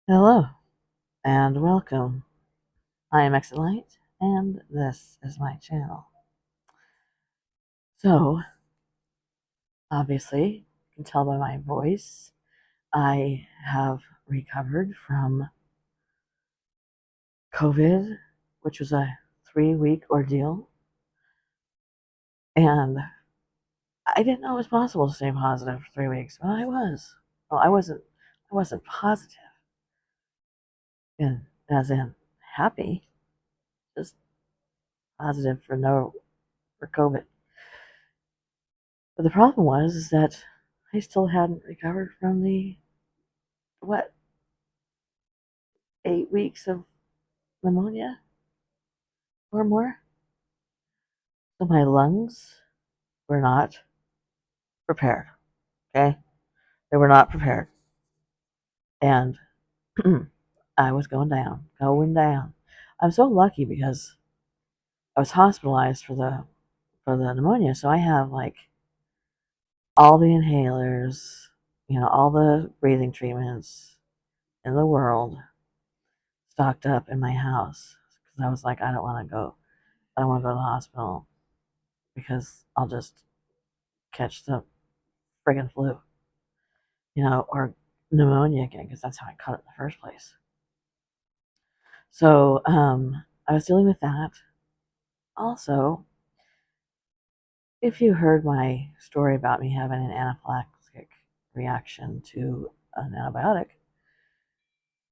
Hello and welcome. I am Excellent and this is my channel. So, obviously, you can tell by my voice, I have recovered from COVID, which was a 3-week ordeal, and I didn't know it was possible to stay positive for 3 weeks, but I was. Well, I wasn't positive, and as in happy, just positive for COVID. But the problem was is that I still hadn't recovered from the what 8 weeks of pneumonia or more. So my lungs were not prepared. Okay, they were not prepared, and I was going down, going down. I'm so lucky because I was hospitalized for the pneumonia, so I have like all the inhalers, all the breathing treatments in the world stocked up in my house because I was like, I don't want to go. I don't want to go to the hospital because I'll just catch the friggin' flu, or pneumonia again because that's how I caught it in the first place. So I was dealing with that. Also, if you heard my story about me having an anaphylactic reaction to an antibiotic,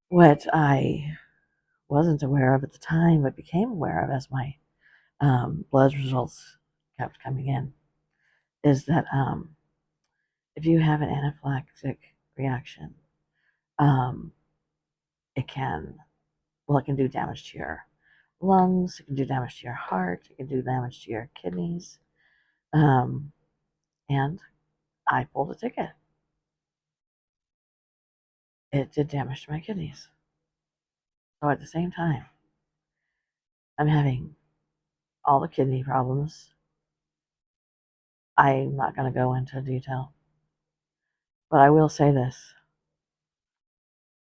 what I wasn't aware of at the time but became aware of as my blood results kept coming in is that if you have an anaphylactic reaction, um, it can it can do damage to your lungs, it can do damage to your heart, it can do damage to your kidneys. Um, and I pulled a ticket. It did damage to my kidneys. So at the same time, I'm having all the kidney problems. I'm not going to go into detail, but I will say this.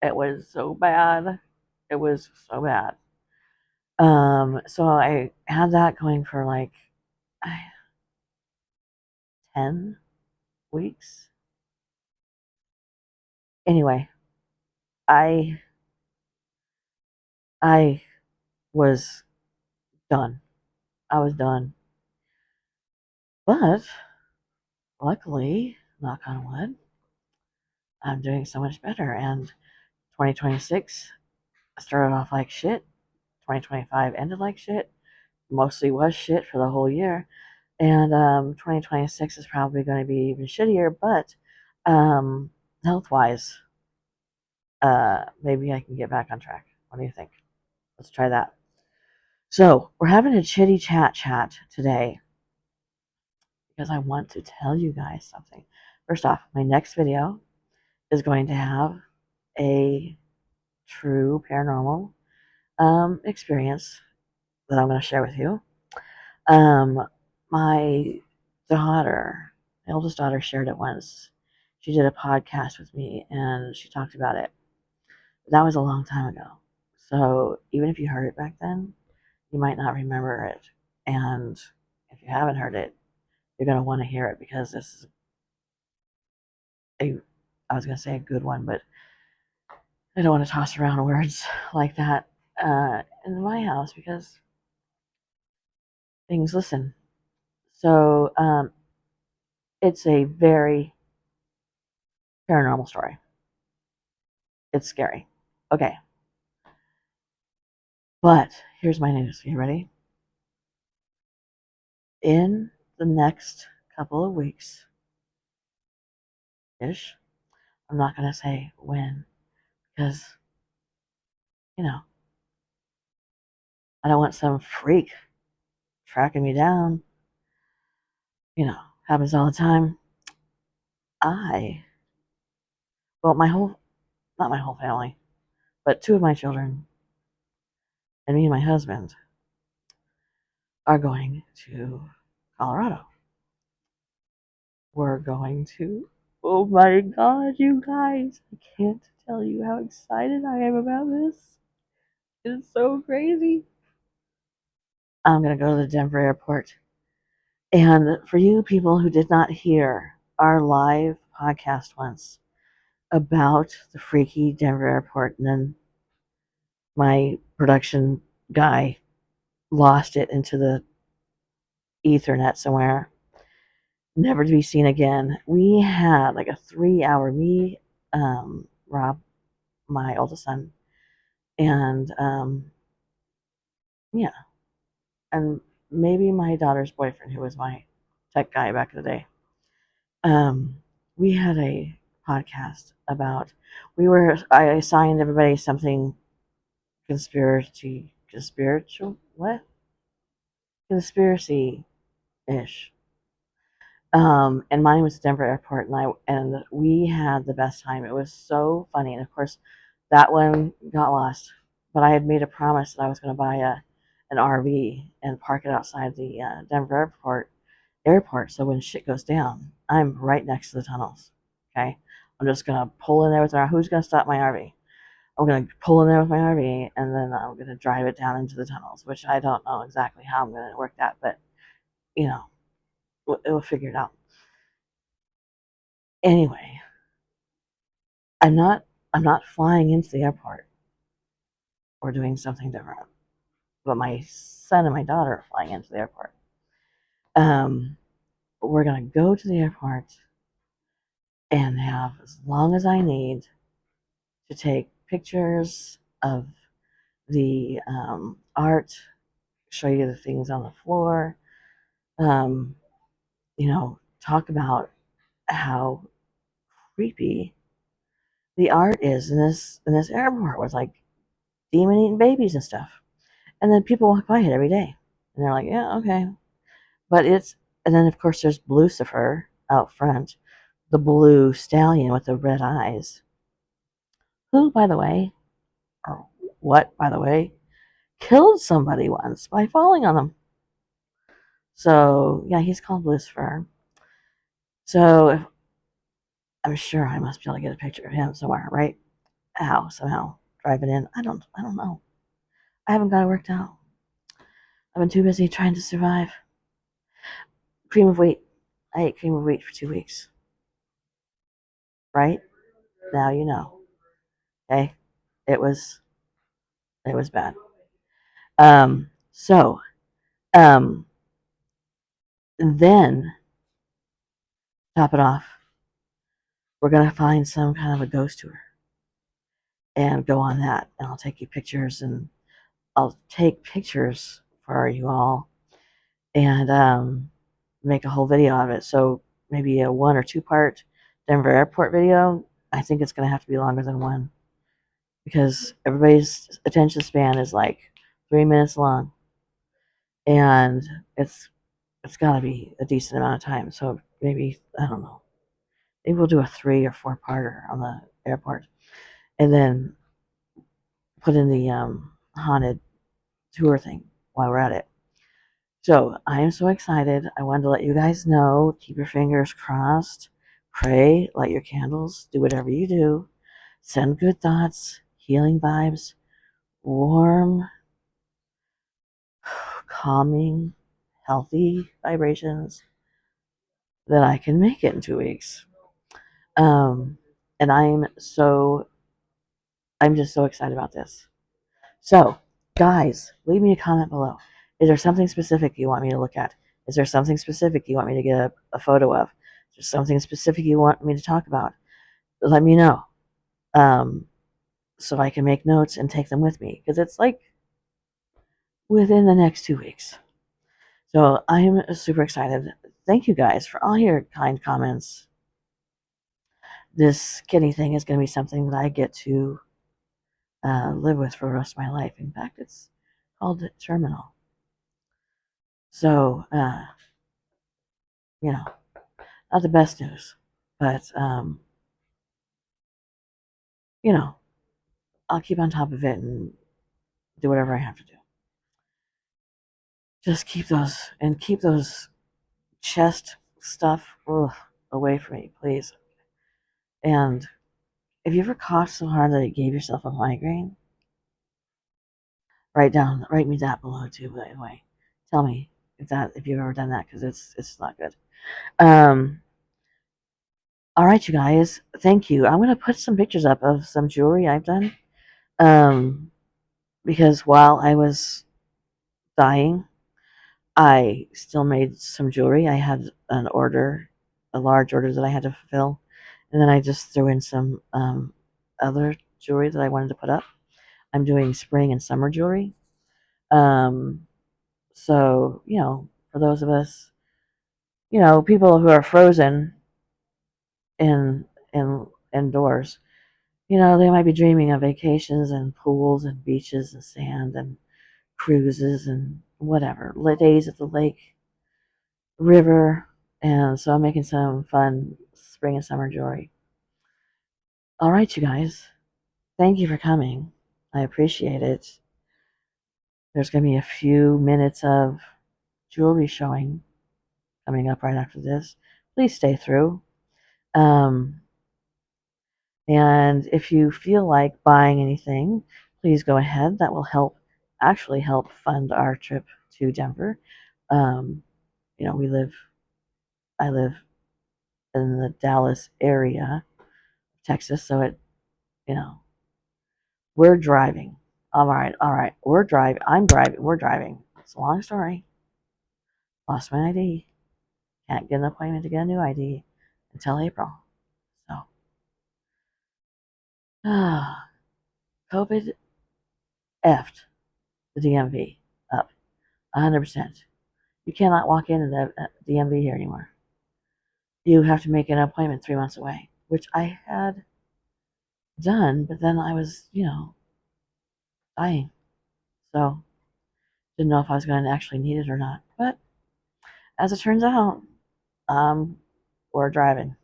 It was so bad. It was so bad. So I had that going for like 10 weeks. Anyway, I I was done. I was done. But luckily, knock on wood, I'm doing so much better. And 2026 started off like shit. 2025 ended like shit. Mostly was shit for the whole year. And 2026 is probably going to be even shittier. But health wise, maybe I can get back on track. What do you think? Let's try that. So, we're having a chitty chat today because I want to tell you guys something. First off, my next video is going to have a true paranormal experience that I'm going to share with you. My daughter, my oldest daughter, shared it once. She did a podcast with me and she talked about it. That was a long time ago. So even if you heard it back then, you might not remember it. And if you haven't heard it, you're going to want to hear it because this is I was going to say a good one, but I don't want to toss around words like that in my house because things listen. So it's a very paranormal story. It's scary. Okay, but here's my news. Are you ready? In the next couple of weeks ish, I'm not going to say when because, you know, I don't want some freak tracking me down. Happens all the time. I, well, not my whole family, but two of my children and me and my husband are going to Colorado. We're going to Oh my god, you guys. I can't tell you how excited I am about this. It's so crazy. I'm going to go to the Denver airport. And for you people who did not hear our live podcast once about the freaky Denver airport, and then my production guy lost it into the Ethernet somewhere, never to be seen again. We had like a 3 hour, me, Rob, my oldest son, and yeah, and maybe my daughter's boyfriend, who was my tech guy back in the day. We had a podcast about, I assigned everybody something conspirational, what? Conspiracy ish. And mine was Denver Airport, and we had the best time. It was so funny, and of course, that one got lost. But I had made a promise that I was going to buy an RV and park it outside the Denver Airport. So when shit goes down, I'm right next to the tunnels. Okay, I'm just gonna pull in there with our. Who's gonna stop my RV? I'm gonna pull in there with my RV, and then I'm gonna drive it down into the tunnels, which I don't know exactly how I'm gonna work that, but you know, we'll figure it out. Anyway, I'm not I'm not flying into the airport or doing something different, but my son and my daughter are flying into the airport. We're gonna go to the airport and have as long as I need to take pictures of the art, show you the things on the floor, um, talk about how creepy the art is in this airport with like demon eating babies and stuff. And then people walk by it every day, and they're like, "Yeah, okay." But and then of course there's Lucifer out front, the blue stallion with the red eyes, who, by the way, or what, by the way, killed somebody once by falling on them. So yeah, he's called Lucifer. So I'm sure I must be able to get a picture of him somewhere, right? How somehow driving in? I don't know. I haven't got it worked out. I've been too busy trying to survive. Cream of wheat. I ate cream of wheat for 2 weeks. Right now, you know. Okay, it was it was bad. So um, then top it off. We're gonna find some kind of a ghost tour and go on that, and I'll take you pictures, and I'll take pictures for you all, and make a whole video of it. So maybe a 1 or 2 part Denver airport video. I think it's gonna have to be longer than one because everybody's attention span is like 3 minutes long, and it's got to be a decent amount of time. So maybe, I don't know, maybe we'll do a 3 or 4 parter on the airport, and then put in the haunted tour thing while we're at it. So I am so excited. I wanted to let you guys know. Keep your fingers crossed. Pray, light your candles, do whatever you do. Send good thoughts, healing vibes, warm, calming, healthy vibrations that I can make it in 2 weeks. Um, and I'm just so excited about this. So, guys, leave me a comment below. Is there something specific you want me to look at? Is there something specific you want me to get a photo of? Is there something specific you want me to talk about? Let me know, um, so I can make notes and take them with me, because it's like within the next 2 weeks. So I'm super excited. Thank you guys for all your kind comments. This kidney thing is going to be something that I get to live with for the rest of my life. In fact, it's called terminal. So, not the best news, but, you know, I'll keep on top of it and do whatever I have to do. Just keep those chest stuff away from me, please. And if you ever coughed so hard that it gave yourself a migraine, write me that below too, by the way. Tell me if you've ever done that, because it's not good. Um, all right, you guys, thank you. I'm gonna put some pictures up of some jewelry I've done. Um, because while I was dying, I still made some jewelry. I had an order, a large order that I had to fulfill, and then I just threw in some other jewelry that I wanted to put up. I'm doing spring and summer jewelry. Um, so, for those of us, people who are frozen in indoors, they might be dreaming of vacations and pools and beaches and sand and cruises and whatever, days at the lake, river. And so I'm making some fun spring and summer jewelry. All right, you guys, thank you for coming. I appreciate it. There's going to be a few minutes of jewelry showing coming up right after this. Please stay through. Um, and if you feel like buying anything, please go ahead. That will actually help fund our trip to Denver. Um, I live in the Dallas area, Texas, so you know, we're driving. All right, we're driving. I'm driving. We're driving. It's a long story. Lost my ID. Can't get an appointment to get a new ID until April. So, COVID effed the DMV up 100%. You cannot walk into the DMV here anymore. You have to make an appointment 3 months away, which I had done, but then I was, dying. So, didn't know if I was going to actually need it or not. But as it turns out, um, we're driving.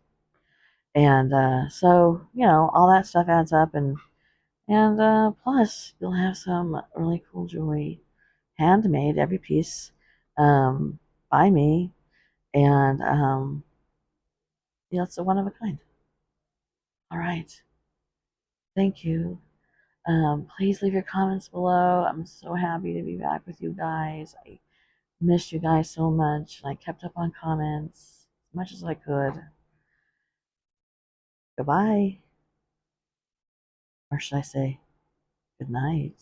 And so, all that stuff adds up. And plus, you'll have some really cool jewelry, handmade, every piece, um, by me. And, it's a one of a kind. All right. Thank you. Please leave your comments below. I'm so happy to be back with you guys. I missed you guys so much, and I kept up on comments as much as I could. Goodbye. Or should I say, good night?